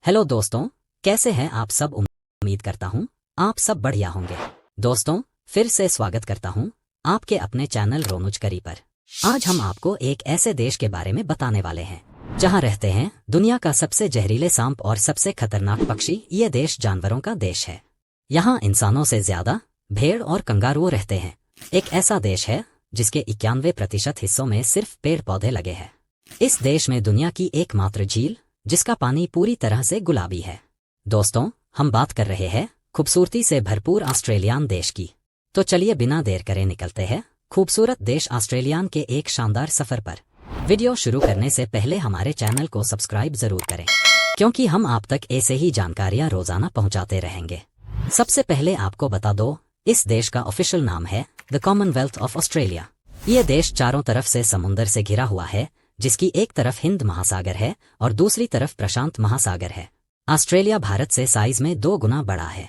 Hello दोस्तों, कैसे हैं आप सब। उम्मीद करता हूँ आप सब बढ़िया होंगे। दोस्तों, फिर से स्वागत करता हूँ आपके अपने चैनल रोनुज करी पर। आज हम आपको एक ऐसे देश के बारे में बताने वाले हैं जहाँ रहते हैं दुनिया का सबसे जहरीले सांप और सबसे खतरनाक पक्षी। ये देश जानवरों का देश है। यहाँ इंसानों से ज्यादा भेड़ और कंगारुओं रहते हैं। एक ऐसा देश है जिसके 91% हिस्सों में सिर्फ पेड़ पौधे लगे हैं। इस देश में दुनिया की एकमात्र झील जिसका पानी पूरी तरह से गुलाबी है। दोस्तों, हम बात कर रहे हैं खूबसूरती से भरपूर ऑस्ट्रेलियान देश की। तो चलिए बिना देर करे निकलते हैं खूबसूरत देश ऑस्ट्रेलियान के एक शानदार सफर पर। वीडियो शुरू करने से पहले हमारे चैनल को सब्सक्राइब जरूर करें, क्योंकि हम आप तक ऐसे ही जानकारियां रोजाना पहुंचाते रहेंगे। सबसे पहले आपको बता दो, इस देश का ऑफिशियल नाम है द कॉमनवेल्थ ऑफ ऑस्ट्रेलिया। ये देश चारों तरफ से समुंदर से घिरा हुआ है, जिसकी एक तरफ हिंद महासागर है और दूसरी तरफ प्रशांत महासागर है। ऑस्ट्रेलिया भारत से साइज में 2 गुना बड़ा है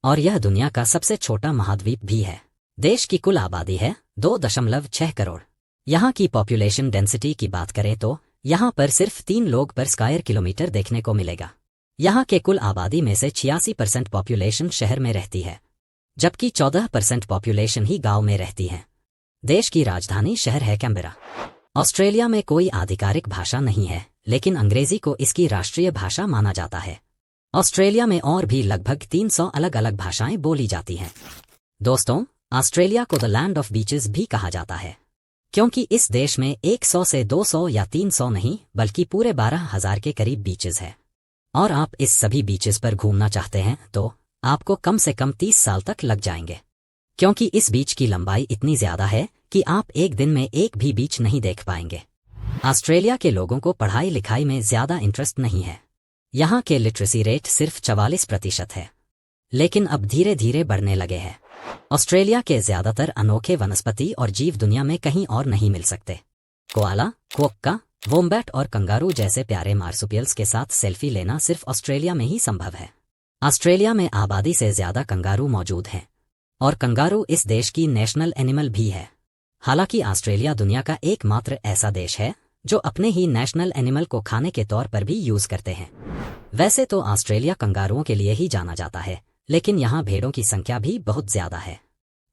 और यह दुनिया का सबसे छोटा महाद्वीप भी है। देश की कुल आबादी है 2.6 करोड़। यहाँ की पॉपुलेशन डेंसिटी की बात करें तो यहाँ पर सिर्फ 3 लोग पर स्क्वायर किलोमीटर देखने को मिलेगा। यहाँ के कुल आबादी में से 86% पॉपुलेशन शहर में रहती है, जबकि 14% पॉपुलेशन ही गांव में रहती है। देश की राजधानी शहर है कैनबरा। ऑस्ट्रेलिया में कोई आधिकारिक भाषा नहीं है, लेकिन अंग्रेजी को इसकी राष्ट्रीय भाषा माना जाता है। ऑस्ट्रेलिया में और भी लगभग 300 अलग अलग भाषाएं बोली जाती हैं। दोस्तों, ऑस्ट्रेलिया को द लैंड ऑफ बीचेस भी कहा जाता है, क्योंकि इस देश में 100 से 200 या 300 नहीं बल्कि पूरे 12,000 के करीब बीचेस है। और आप इस सभी बीचेस पर घूमना चाहते हैं तो आपको कम से कम 30 साल तक लग जाएंगे, क्योंकि इस बीच की लंबाई इतनी ज्यादा है कि आप एक दिन में एक भी बीच नहीं देख पाएंगे। ऑस्ट्रेलिया के लोगों को पढ़ाई लिखाई में ज्यादा इंटरेस्ट नहीं है। यहाँ के लिटरेसी रेट सिर्फ 44% है, लेकिन अब धीरे धीरे बढ़ने लगे हैं। ऑस्ट्रेलिया के ज्यादातर अनोखे वनस्पति और जीव दुनिया में कहीं और नहीं मिल सकते। कोआला, क्वोक्का, वोम्बैट और कंगारू जैसे प्यारे मार्सुपियल्स के साथ सेल्फी लेना सिर्फ ऑस्ट्रेलिया में ही संभव है। ऑस्ट्रेलिया में आबादी से ज्यादा कंगारू मौजूद हैं और कंगारू इस देश की नेशनल एनिमल भी है। हालांकि ऑस्ट्रेलिया दुनिया का एकमात्र ऐसा देश है जो अपने ही नेशनल एनिमल को खाने के तौर पर भी यूज करते हैं। वैसे तो ऑस्ट्रेलिया कंगारुओं के लिए ही जाना जाता है, लेकिन यहाँ भेड़ों की संख्या भी बहुत ज्यादा है।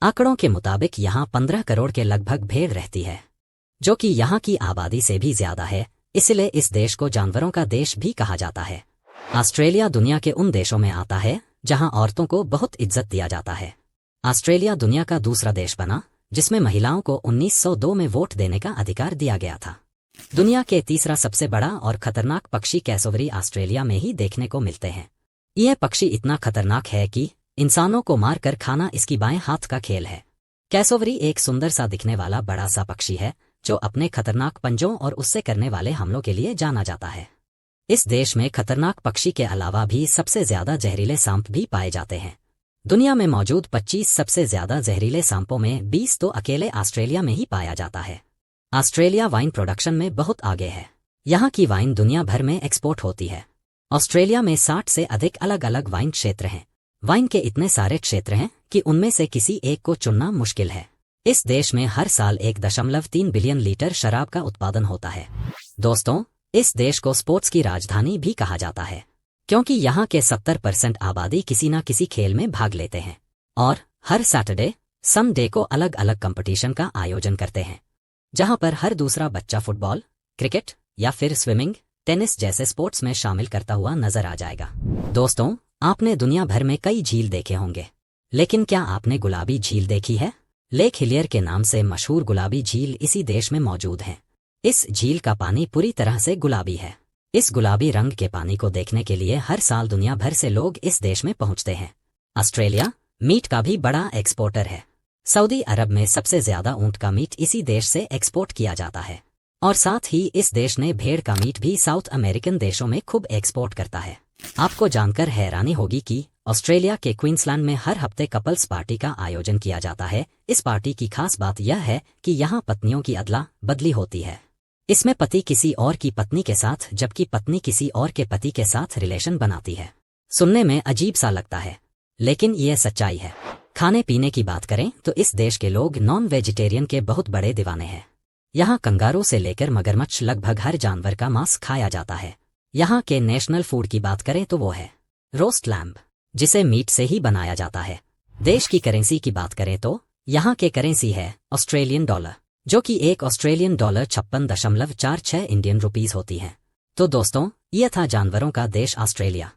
आंकड़ों के मुताबिक यहाँ 15 करोड़ के लगभग भेड़ रहती है, जो कि यहाँ की आबादी से भी ज्यादा है। इसलिए इस देश को जानवरों का देश भी कहा जाता है। ऑस्ट्रेलिया दुनिया के उन देशों में आता है जहाँ औरतों को बहुत इज्जत दिया जाता है। ऑस्ट्रेलिया दुनिया का दूसरा देश बना जिसमें महिलाओं को 1902 में वोट देने का अधिकार दिया गया था। दुनिया के तीसरा सबसे बड़ा और खतरनाक पक्षी कैसोवरी ऑस्ट्रेलिया में ही देखने को मिलते हैं। यह पक्षी इतना खतरनाक है कि इंसानों को मारकर खाना इसकी बाएं हाथ का खेल है। कैसोवरी एक सुंदर सा दिखने वाला बड़ा सा पक्षी है जो अपने खतरनाक पंजों और उससे करने वाले हमलों के लिए जाना जाता है। इस देश में खतरनाक पक्षी के अलावा भी सबसे ज्यादा जहरीले सांप भी पाए जाते हैं। दुनिया में मौजूद 25 सबसे ज्यादा जहरीले सांपों में 20 तो अकेले ऑस्ट्रेलिया में ही पाया जाता है। ऑस्ट्रेलिया वाइन प्रोडक्शन में बहुत आगे है। यहाँ की वाइन दुनिया भर में एक्सपोर्ट होती है। ऑस्ट्रेलिया में 60 से अधिक अलग अलग वाइन क्षेत्र हैं। वाइन के इतने सारे क्षेत्र हैं कि उनमें से किसी एक को चुनना मुश्किल है। इस देश में हर साल 1.3 बिलियन लीटर शराब का उत्पादन होता है। दोस्तों, इस देश को स्पोर्ट्स की राजधानी भी कहा जाता है, क्योंकि यहाँ के 70% आबादी किसी न किसी खेल में भाग लेते हैं और हर सैटरडे, संडे को अलग अलग कंपटीशन का आयोजन करते हैं, जहाँ पर हर दूसरा बच्चा फुटबॉल, क्रिकेट या फिर स्विमिंग, टेनिस जैसे स्पोर्ट्स में शामिल करता हुआ नजर आ जाएगा। दोस्तों, आपने दुनिया भर में कई झील देखे होंगे, लेकिन क्या आपने गुलाबी झील देखी है? लेक हिलियर के नाम से मशहूर गुलाबी झील इसी देश में मौजूद है। इस झील का पानी पूरी तरह से गुलाबी है। इस गुलाबी रंग के पानी को देखने के लिए हर साल दुनिया भर से लोग इस देश में पहुंचते हैं। ऑस्ट्रेलिया मीट का भी बड़ा एक्सपोर्टर है। सऊदी अरब में सबसे ज्यादा ऊंट का मीट इसी देश से एक्सपोर्ट किया जाता है और साथ ही इस देश ने भेड़ का मीट भी साउथ अमेरिकन देशों में खूब एक्सपोर्ट करता है। आपको जानकर हैरानी होगी कि ऑस्ट्रेलिया के क्वींसलैंड में हर हफ्ते कपल्स पार्टी का आयोजन किया जाता है। इस पार्टी की खास बात यह है कि यहाँ पत्नियों की अदला बदली होती है। इसमें पति किसी और की पत्नी के साथ जबकि पत्नी किसी और के पति के साथ रिलेशन बनाती है। सुनने में अजीब सा लगता है, लेकिन ये सच्चाई है। खाने पीने की बात करें तो इस देश के लोग नॉन वेजिटेरियन के बहुत बड़े दीवाने हैं। यहाँ कंगारू से लेकर मगरमच्छ लगभग हर जानवर का मांस खाया जाता है। यहाँ के नेशनल फूड की बात करें तो वो है रोस्ट लैम्ब, जिसे मीट से ही बनाया जाता है। देश की करेंसी की बात करें तो यहाँ के करेंसी है ऑस्ट्रेलियन डॉलर, जो कि एक ऑस्ट्रेलियन डॉलर 56.46 इंडियन रुपीस होती है। तो दोस्तों, यह था जानवरों का देश ऑस्ट्रेलिया।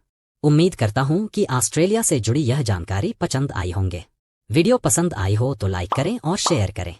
उम्मीद करता हूँ कि ऑस्ट्रेलिया से जुड़ी यह जानकारी पसंद आई होंगे। वीडियो पसंद आई हो तो लाइक करें और शेयर करें।